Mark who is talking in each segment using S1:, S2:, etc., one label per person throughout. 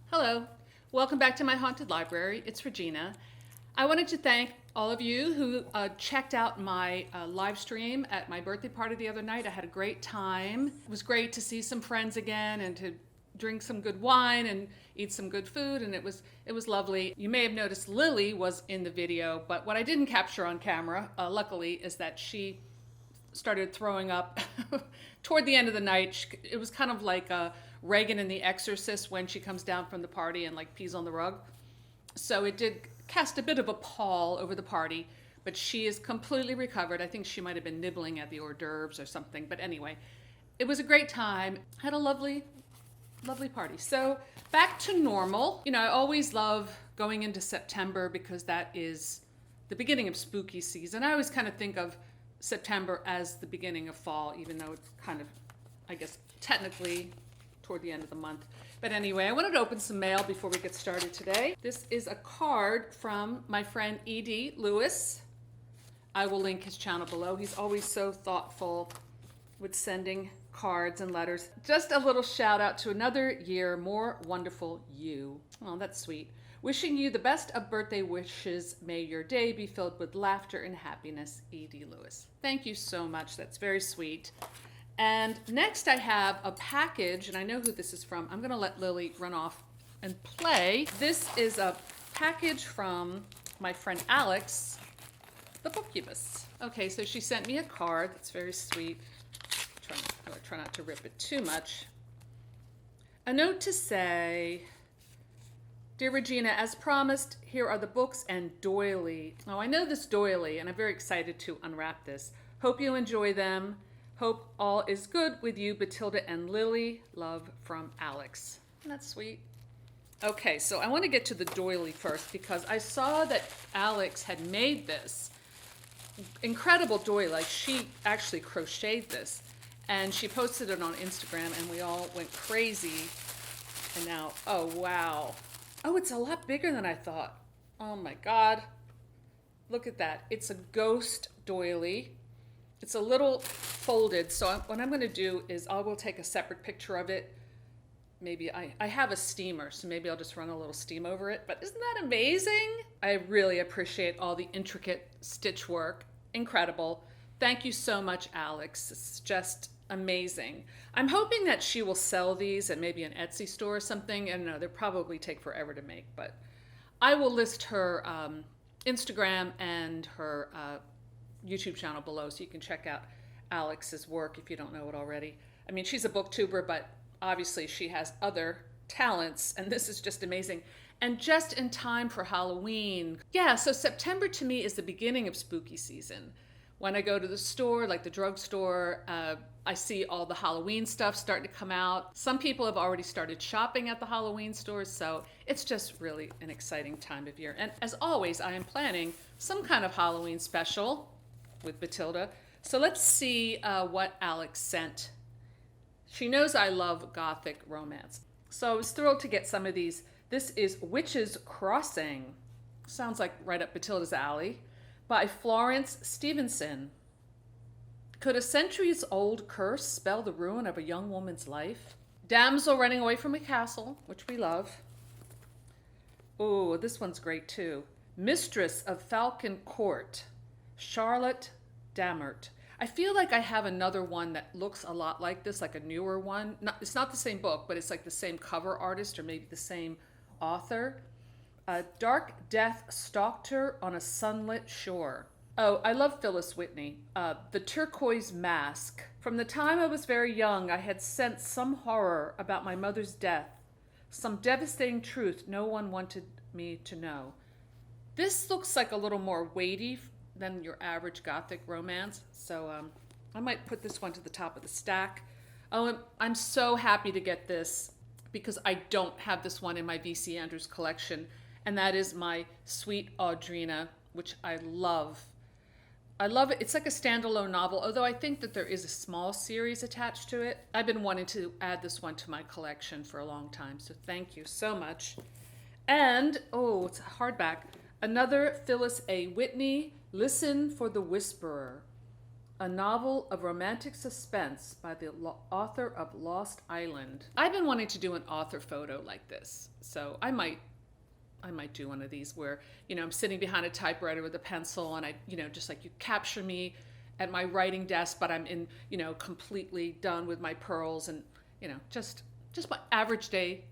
S1: Hello, welcome back to my haunted library. It's Regina. I wanted to thank all of you who checked out my live stream at my birthday party the other night. I had a great time. It was great to see some friends again and to drink some good wine and eat some good food, and it was lovely. You may have noticed Lily was in the video, but what I didn't capture on camera, luckily, is that she started throwing up toward the end of the night. It was kind of like Reagan in The Exorcist when she comes down from the party and like pees on the rug. So it did cast a bit of a pall over the party, but she is completely recovered. I think she might have been nibbling at the hors d'oeuvres or something. But anyway, it was a great time. Had a lovely party. So back to normal. You know, I always love going into September because that is the beginning of spooky season. I always kind of think of September as the beginning of fall, even though it's kind of, I guess, technically toward the end of the month. But anyway, I wanted to open some mail before we get started today. This is a card from my friend E.D. Lewis. I will link his channel below. He's always so thoughtful with sending cards and letters. Just a little shout out to another year, more wonderful you. Oh, that's sweet. Wishing you the best of birthday wishes. May your day be filled with laughter and happiness, E.D. Lewis. Thank you so much. That's very sweet. And next I have a package, and I know who this is from. I'm going to let Lily run off and play. This is a package from my friend Alex, the BookTubers. Okay, so she sent me a card. That's very sweet. Try not to rip it too much. A note to say, Dear Regina, as promised, here are the books and doily. Oh, I know this doily, and I'm very excited to unwrap this. Hope you enjoy them. Hope all is good with you, Batilda and Lily. Love from Alex. Isn't that sweet? Okay, so I want to get to the doily first because I saw that Alex had made this incredible doily. Like, she actually crocheted this, and she posted it on Instagram, and we all went crazy. And now, oh, wow. Oh, it's a lot bigger than I thought. Oh my God. Look at that. It's a ghost doily. It's a little folded. So what I'm going to do is I will take a separate picture of it. Maybe I have a steamer, so maybe I'll just run a little steam over it. But isn't that amazing? I really appreciate all the intricate stitch work. Incredible. Thank you so much, Alex. It's just amazing. I'm hoping that she will sell these at maybe an Etsy store or something. And no, they'll probably take forever to make, but I will list her Instagram and her YouTube channel below so you can check out Alex's work if you don't know it already. I mean, she's a booktuber, but obviously she has other talents, and this is just amazing. And just in time for Halloween. Yeah, so September to me is the beginning of spooky season. When I go to the store, like the drugstore, I see all the Halloween stuff starting to come out. Some people have already started shopping at the Halloween stores, so it's just really an exciting time of year. And as always, I am planning some kind of Halloween special with Batilda. So let's see what Alex sent. She knows I love Gothic romance. So I was thrilled to get some of these. This is Witch's Crossing. Sounds like right up Batilda's alley. By Florence Stevenson. Could a centuries-old curse spell the ruin of a young woman's life? Damsel running away from a castle, which we love. Oh, this one's great too. Mistress of Falcon Court, Charlotte Damert. I feel like I have another one that looks a lot like this, like a newer one. It's not the same book, but it's like the same cover artist or maybe the same author. Dark death stalked her on a sunlit shore. Oh, I love Phyllis Whitney. The Turquoise Mask. From the time I was very young, I had sensed some horror about my mother's death, some devastating truth no one wanted me to know. This looks like a little more weighty than your average Gothic romance, so I might put this one to the top of the stack. Oh, I'm so happy to get this because I don't have this one in my V.C. Andrews collection. And that is my Sweet Audrina, which I love. I love it. It's like a standalone novel, although I think that there is a small series attached to it. I've been wanting to add this one to my collection for a long time, so thank you so much. And, oh, it's a hardback. Another Phyllis A. Whitney, Listen for the Whisperer. a novel of romantic suspense by the author of Lost Island. I've been wanting to do an author photo like this, so I might do one of these where, I'm sitting behind a typewriter with a pencil and I, just like you capture me at my writing desk, but I'm in, completely done with my pearls and, just my average day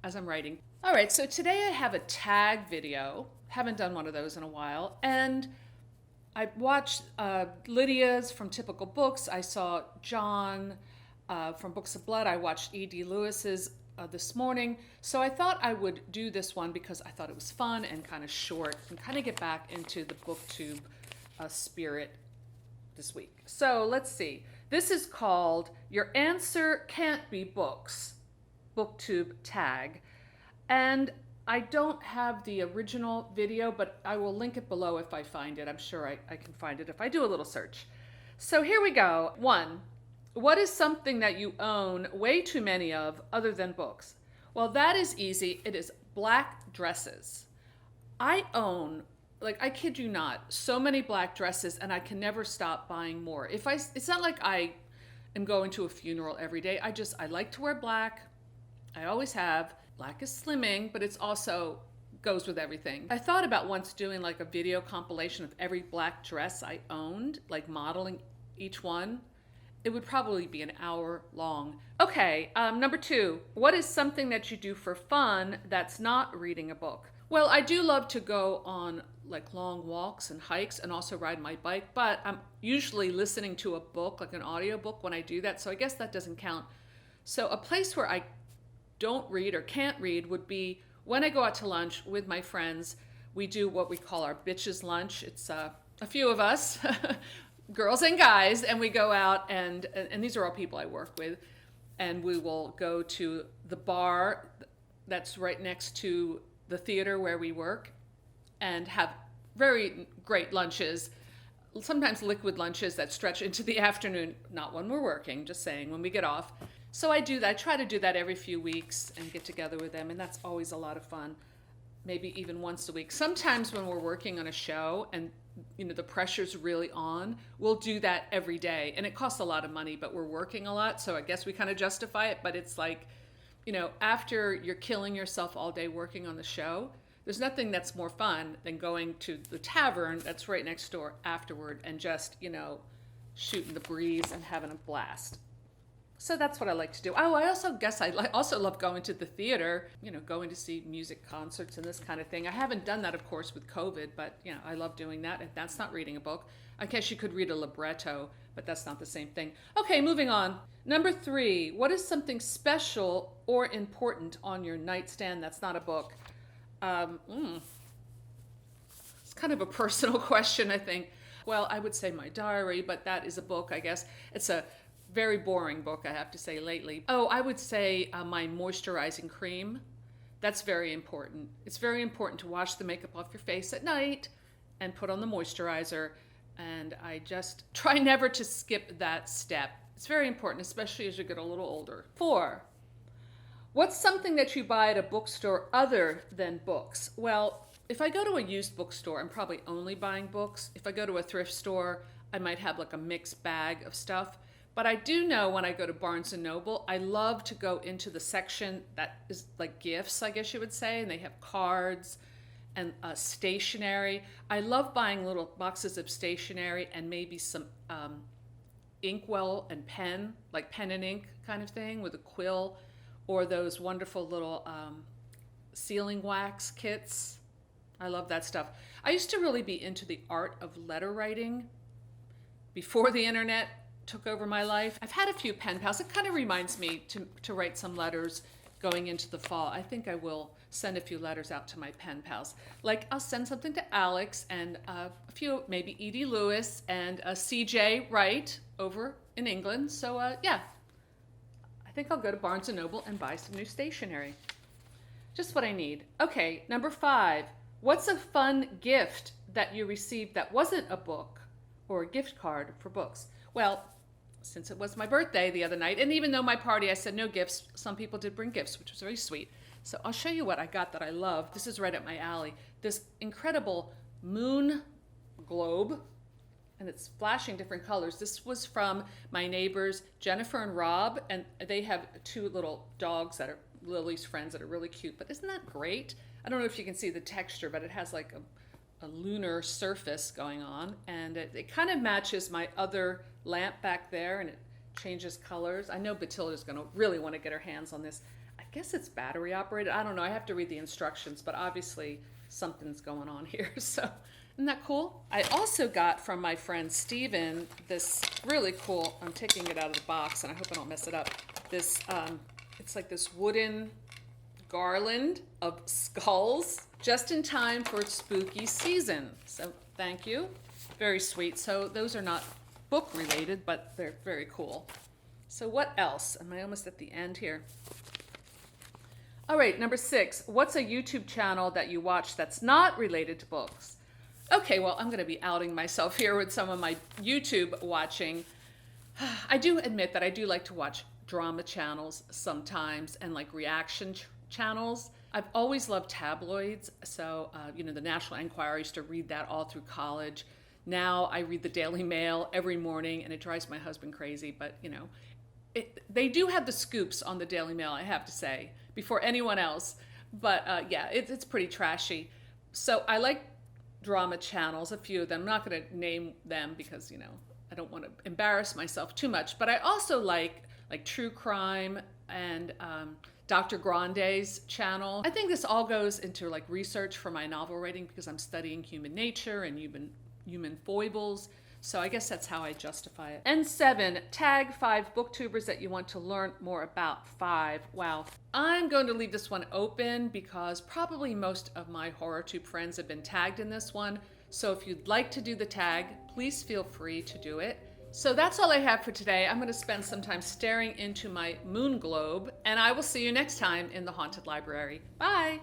S1: as I'm writing. All right, so today I have a tag video. Haven't done one of those in a while. And I watched Lydia's from Typical Books. I saw John from Books of Blood. I watched E.D. Lewis's this morning. So I thought I would do this one because I thought it was fun and kind of short and kind of get back into the BookTube spirit this week. So let's see. This is called Your Answer Can't Be Books, BookTube tag. And I don't have the original video, but I will link it below if I find it. I'm sure I can find it if I do a little search. So here we go. 1. What is something that you own way too many of other than books? Well, that is easy. It is black dresses. I own, I kid you not, so many black dresses and I can never stop buying more. It's not like I am going to a funeral every day. I like to wear black. I always have. Black is slimming, but it's also goes with everything. I thought about once doing a video compilation of every black dress I owned, modeling each one. It would probably be an hour long. Okay, number 2, what is something that you do for fun that's not reading a book? Well, I do love to go on long walks and hikes and also ride my bike, but I'm usually listening to a book, like an audiobook when I do that, so I guess that doesn't count. So a place where I don't read or can't read would be when I go out to lunch with my friends. We do what we call our bitches lunch. It's a few of us, girls and guys, and we go out and these are all people I work with, and we will go to the bar that's right next to the theater where we work and have very great lunches, sometimes liquid lunches that stretch into the afternoon, not when we're working, just saying, when we get off. So I do that. I try to do that every few weeks and get together with them, and that's always a lot of fun, maybe even once a week. Sometimes when we're working on a show and the pressure's really on, we'll do that every day, and it costs a lot of money, but we're working a lot, so I guess we kind of justify it. But it's after you're killing yourself all day working on the show, there's nothing that's more fun than going to the tavern that's right next door afterward and just, shooting the breeze and having a blast. So that's what I like to do. Oh, I also guess I also love going to the theater, going to see music concerts and this kind of thing. I haven't done that, of course, with COVID, but, I love doing that. And that's not reading a book. I guess you could read a libretto, but that's not the same thing. Okay, moving on. Number 3, what is something special or important on your nightstand that's not a book? It's kind of a personal question, I think. Well, I would say my diary, but that is a book, I guess. It's a very boring book, I have to say, lately. Oh, I would say my moisturizing cream. That's very important. It's very important to wash the makeup off your face at night and put on the moisturizer. And I just try never to skip that step. It's very important, especially as you get a little older. 4, what's something that you buy at a bookstore other than books? Well, if I go to a used bookstore, I'm probably only buying books. If I go to a thrift store, I might have a mixed bag of stuff. But I do know when I go to Barnes & Noble, I love to go into the section that is gifts, I guess you would say, and they have cards and stationery. I love buying little boxes of stationery and maybe some inkwell and pen, like pen and ink kind of thing with a quill, or those wonderful little sealing wax kits. I love that stuff. I used to really be into the art of letter writing before the internet took over my life. I've had a few pen pals. It kind of reminds me to write some letters going into the fall. I think I will send a few letters out to my pen pals. I'll send something to Alex and a few, maybe E.D. Lewis and C.J. Wright over in England. So yeah, I think I'll go to Barnes & Noble and buy some new stationery. Just what I need. Okay, number 5. What's a fun gift that you received that wasn't a book or a gift card for books? Well, since it was my birthday the other night, and even though my party, I said no gifts, some people did bring gifts, which was very sweet. So I'll show you what I got that I love. This is right up my alley. This incredible moon globe, and it's flashing different colors. This was from my neighbors, Jennifer and Rob, and they have two little dogs that are Lily's friends that are really cute. But isn't that great? I don't know if you can see the texture, but it has like a lunar surface going on, and it kind of matches my other lamp back there, and it changes colors. I know Batilda's going to really want to get her hands on this. I guess it's battery operated. I don't know. I have to read the instructions, but obviously something's going on here. So isn't that cool? I also got from my friend Steven this really cool, I'm taking it out of the box and I hope I don't mess it up. This, it's like this wooden garland of skulls just in time for spooky season. So thank you. Very sweet. So those are not book related, but they're very cool. So what else? Am I almost at the end here? All right, number 6. What's a YouTube channel that you watch that's not related to books? Okay, well, I'm going to be outing myself here with some of my YouTube watching. I do admit that I do like to watch drama channels sometimes and like reaction channels. I've always loved tabloids. So, the National Enquirer, I used to read that all through college. Now I read the Daily Mail every morning and it drives my husband crazy. But, they do have the scoops on the Daily Mail, I have to say, before anyone else. But it's pretty trashy. So I like drama channels, a few of them. I'm not going to name them because, I don't want to embarrass myself too much. But I also like true crime and Dr. Grande's channel. I think this all goes into like research for my novel writing because I'm studying human nature and human foibles. So I guess that's how I justify it. And 7, tag 5 booktubers that you want to learn more about. 5. Wow. I'm going to leave this one open because probably most of my HorrorTube friends have been tagged in this one. So if you'd like to do the tag, please feel free to do it. So that's all I have for today. I'm going to spend some time staring into my moon globe, and I will see you next time in the Haunted Library. Bye!